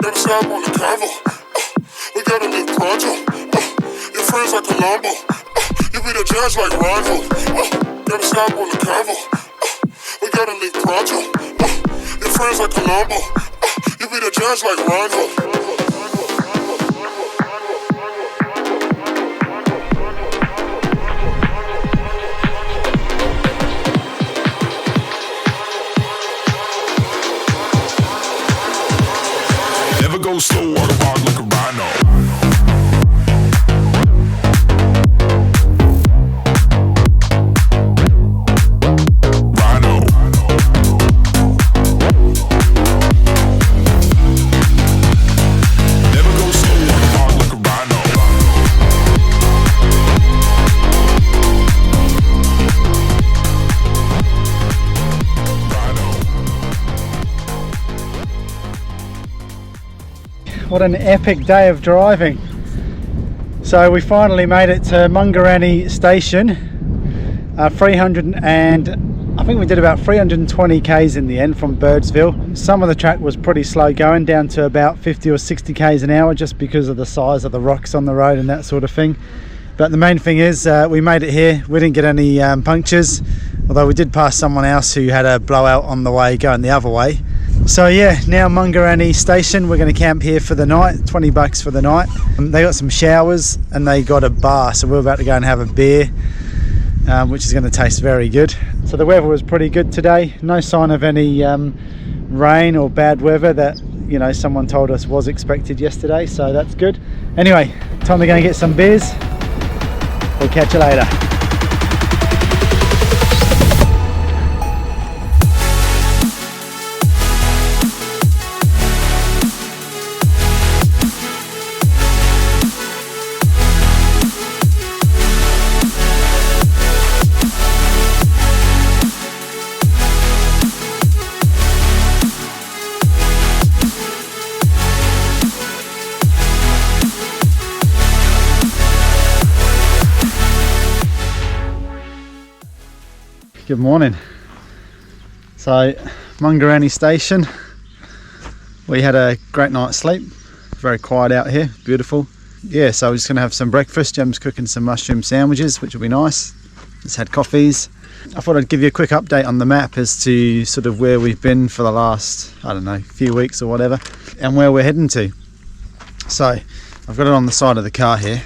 Gotta stop on the convo. We gotta live pronto. Your friends like Colombo. You be the judge like Rondo. Gotta stop on the convo. We gotta live pronto. Your friends like Colombo. You be the judge like Rondo. Never go slow, walk hard like a rhino. Rhino. Never go slow, walk hard like a rhino. What an epic day of driving. So we finally made it to Mungarani station. 300 and I think we did about 320 k's in the end from Birdsville. Some of the track was pretty slow going, down to about 50 or 60 k's an hour, just because of the size of the rocks on the road and that sort of thing. But the main thing is we made it here. We didn't get any punctures, although we did pass someone else who had a blowout on the way going the other way. So yeah, now Mungarani station, we're going to camp here for the night. $20 for the night. They got some showers and they got a bar, so we're about to go and have a beer, which is going to taste very good. So the weather was pretty good today. No sign of any rain or bad weather that, you know, someone told us was expected yesterday, so that's good. Anyway, time to go and get some beers. We'll catch you later. Good morning. So Mungarani station, we had a great night's sleep. Very quiet out here, beautiful. Yeah, so we're just gonna have some breakfast. Jem's cooking some mushroom sandwiches, which will be nice. Just had coffees. I thought I'd give you a quick update on the map as to sort of where we've been for the last, I don't know, few weeks or whatever, and where we're heading to. So I've got it on the side of the car here.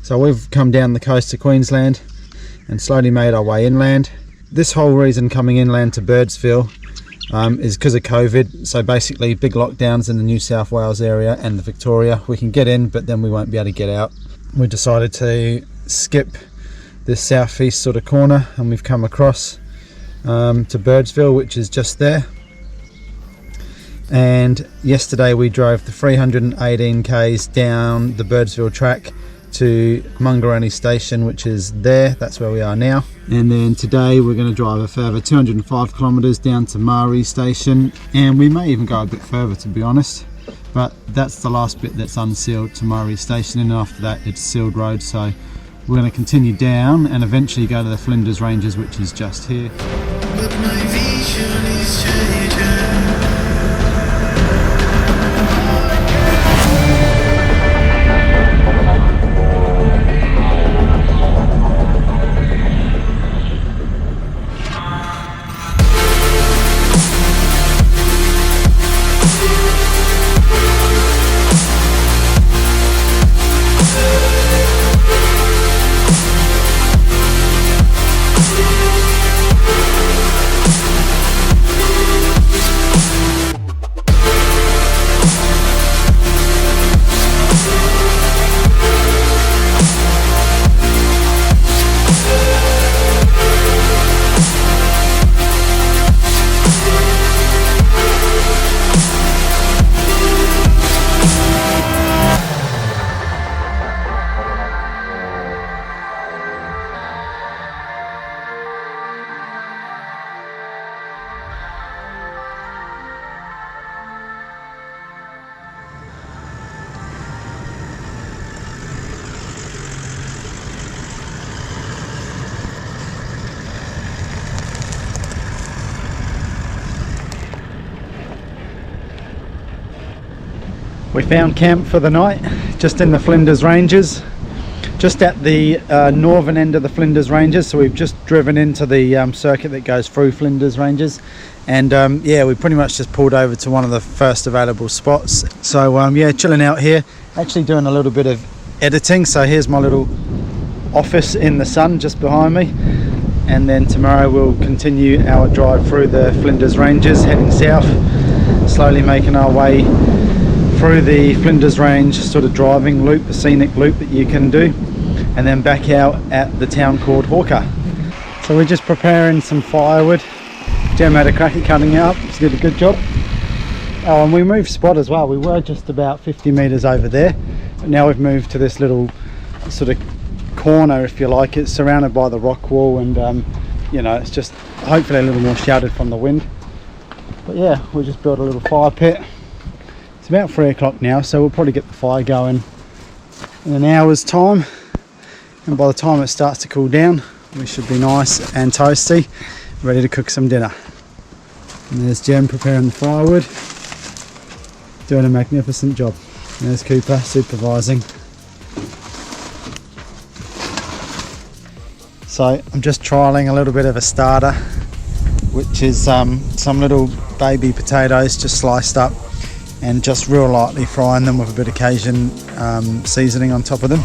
So we've come down the coast of Queensland and slowly made our way inland. This whole reason coming inland to Birdsville is because of COVID. So basically big lockdowns in the New South Wales area and the Victoria. We can get in, but then we won't be able to get out. We decided to skip this southeast sort of corner and we've come across to Birdsville, which is just there. And yesterday we drove the 318 k's down the Birdsville track to Mungarani station, which is there. That's where we are now. And then today we're going to drive a further 205 kilometers down to Mari station, and we may even go a bit further, to be honest, but that's the last bit that's unsealed to Mari station, and after that it's sealed road. So we're going to continue down and eventually go to the Flinders Ranges, which is just here. But my vision is changing. We found camp for the night just in the Flinders Ranges, just at the northern end of the Flinders Ranges. So we've just driven into the circuit that goes through Flinders Ranges, and yeah, we pretty much just pulled over to one of the first available spots. So yeah, chilling out here, actually doing a little bit of editing. So here's my little office in the sun just behind me, and then tomorrow we'll continue our drive through the Flinders Ranges, heading south, slowly making our way through the Flinders Range sort of driving loop, the scenic loop that you can do, and then back out at the town called Hawker. So we're just preparing some firewood. Jem had a crack at cutting it up, she did a good job. Oh, and we moved spot as well. We were just about 50 meters over there, but now we've moved to this little sort of corner, if you like. It's surrounded by the rock wall, and you know, it's just hopefully a little more sheltered from the wind. But yeah, we just built a little fire pit. It's about 3 o'clock now, so we'll probably get the fire going in an hour's time, and by the time it starts to cool down, we should be nice and toasty, ready to cook some dinner. And there's Jem preparing the firewood, doing a magnificent job. And there's Cooper supervising. So I'm just trialling a little bit of a starter, which is some little baby potatoes just sliced up, and just real lightly frying them with a bit of Cajun seasoning on top of them.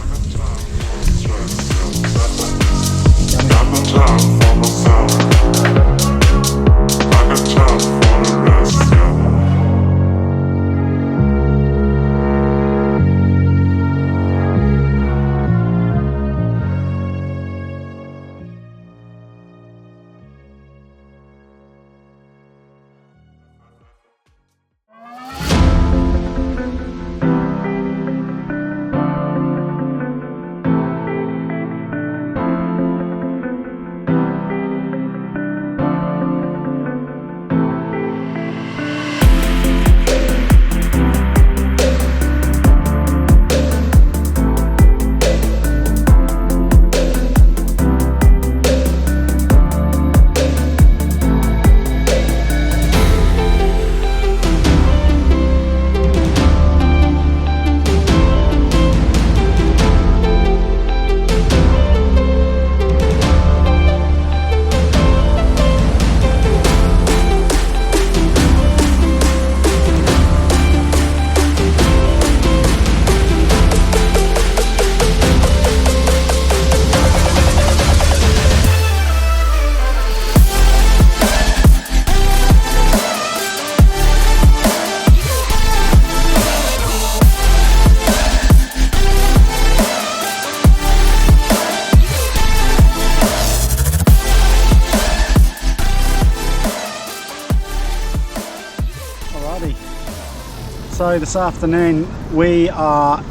So this afternoon we are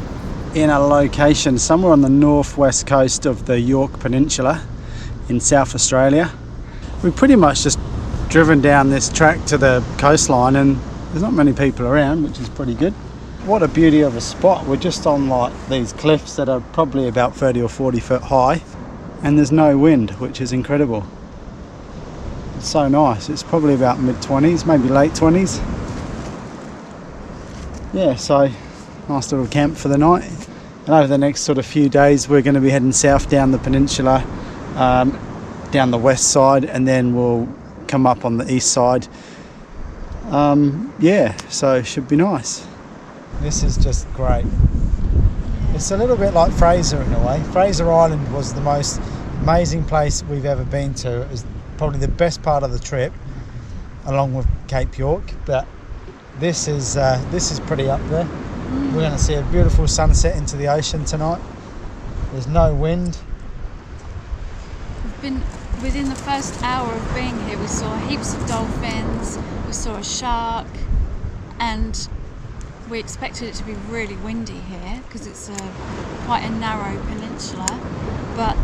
in a location somewhere on the northwest coast of the York Peninsula in South Australia. We've pretty much just driven down this track to the coastline, and there's not many people around, which is pretty good. What a beauty of a spot. We're just on like these cliffs that are probably about 30 or 40 foot high, and there's no wind, which is incredible. It's so nice. It's probably about mid-20s, maybe late 20s. Yeah, so nice little camp for the night. And over the next sort of few days we're going to be heading south down the peninsula, down the west side, and then we'll come up on the east side. Yeah, so it should be nice. This is just great. It's a little bit like Fraser in a way. Fraser Island was the most amazing place we've ever been to. It was probably the best part of the trip, along with Cape York, but this is pretty up there. We're going to see a beautiful sunset into the ocean tonight. There's no wind. We've been within the first hour of being here. We saw heaps of dolphins. We saw a shark, and we expected it to be really windy here because it's quite a narrow peninsula, but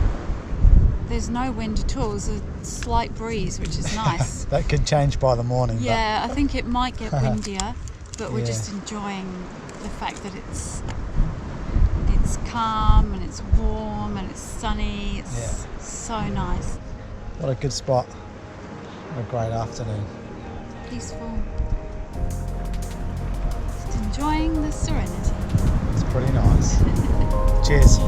there's no wind at all. There's a slight breeze, which is nice. That could change by the morning. Yeah, I think it might get windier, but we're just enjoying the fact that it's calm and it's warm and it's sunny. It's so nice. What a good spot. What a great afternoon. Peaceful. Just enjoying the serenity. It's pretty nice. Cheers.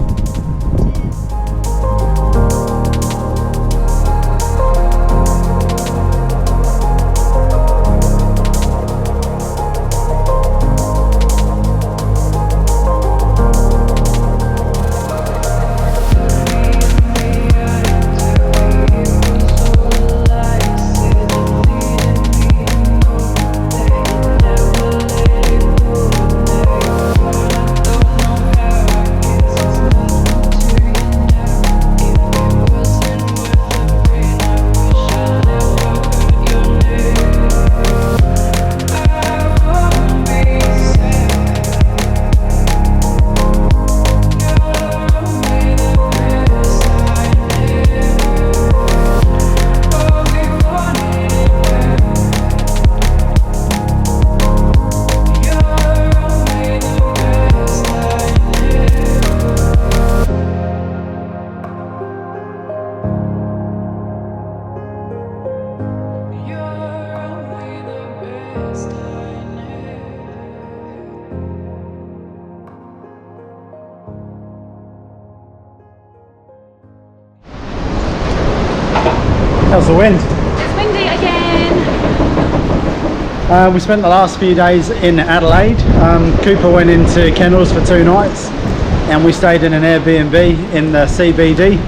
How's the wind? It's windy again. We spent the last few days in Adelaide. Cooper went into kennels for 2 nights and we stayed in an Airbnb in the CBD.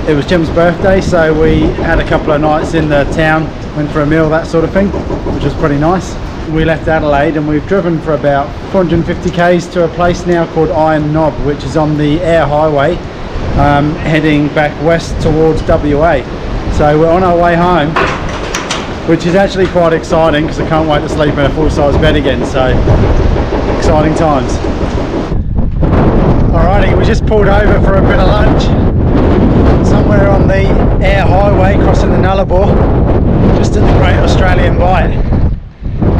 It was Jim's birthday, so we had a couple of nights in the town, went for a meal, that sort of thing, which was pretty nice. We left Adelaide and we've driven for about 450 k's to a place now called Iron Knob, which is on the Air Highway, heading back west towards WA. So we're on our way home, which is actually quite exciting because I can't wait to sleep in a full-size bed again, so exciting times. Alrighty, we just pulled over for a bit of lunch somewhere on the Air Highway crossing the Nullarbor, just at the Great Australian Bight.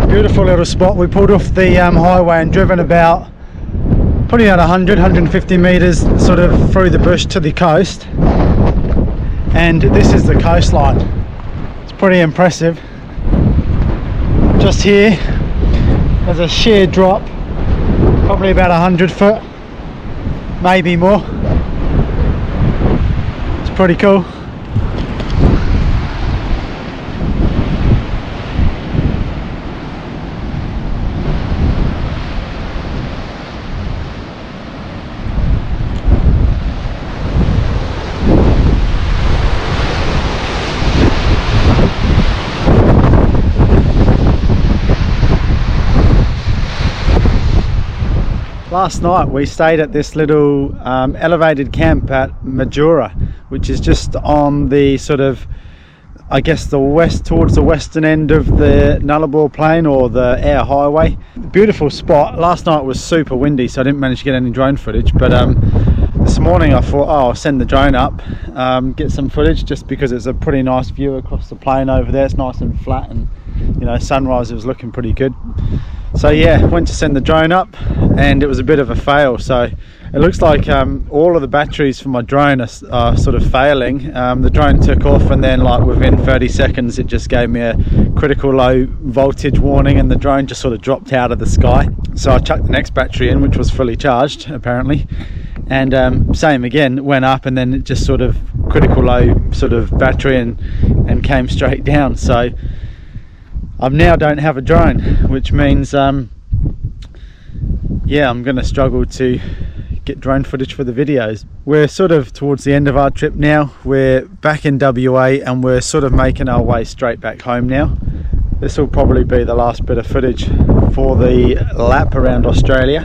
Beautiful little spot. We pulled off the highway and driven about probably about 150 meters sort of through the bush to the coast, and this is the coastline. It's pretty impressive. Just here there's a sheer drop, probably about 100 foot, maybe more. It's pretty cool. Last night we stayed at this little elevated camp at Majura, which is just on the sort of, I guess, the west, towards the western end of the Nullarbor Plain or the Air Highway. Beautiful spot. Last night was super windy, so I didn't manage to get any drone footage, but this morning I thought, oh, I'll send the drone up, get some footage, just because it's a pretty nice view across the plain over there. It's nice and flat, and you know, sunrise was looking pretty good. So yeah, went to send the drone up and it was a bit of a fail. So it looks like all of the batteries for my drone are sort of failing. The drone took off and then like within 30 seconds it just gave me a critical low voltage warning and the drone just sort of dropped out of the sky. So I chucked the next battery in, which was fully charged apparently, and same again, went up and then it just sort of critical low sort of battery and came straight down. So I now don't have a drone, which means yeah, I'm gonna struggle to get drone footage for the videos. We're sort of towards the end of our trip now. We're back in WA and we're sort of making our way straight back home now. This will probably be the last bit of footage for the lap around Australia,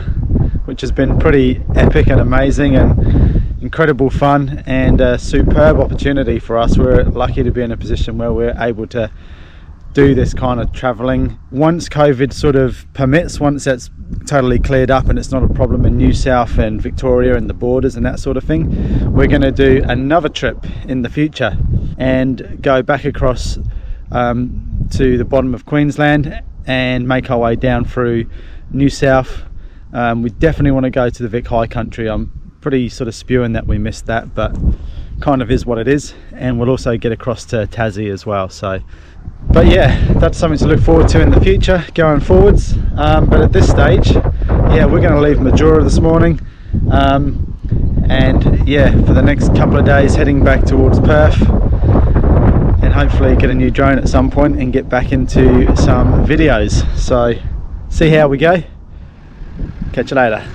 which has been pretty epic and amazing and incredible fun and a superb opportunity for us. We're lucky to be in a position where we're able to do this kind of travelling. Once COVID sort of permits, once that's totally cleared up and it's not a problem in New South and Victoria and the borders and that sort of thing, we're going to do another trip in the future and go back across to the bottom of Queensland and make our way down through New South. We definitely want to go to the Vic High Country. I'm pretty sort of spewing that we missed that, but kind of is what it is. And we'll also get across to Tassie as well. So But yeah, that's something to look forward to in the future going forwards. But at this stage, yeah, we're going to leave Majura this morning, and yeah, for the next couple of days heading back towards Perth, and hopefully get a new drone at some point and get back into some videos. So see how we go. Catch you later.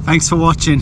Thanks for watching.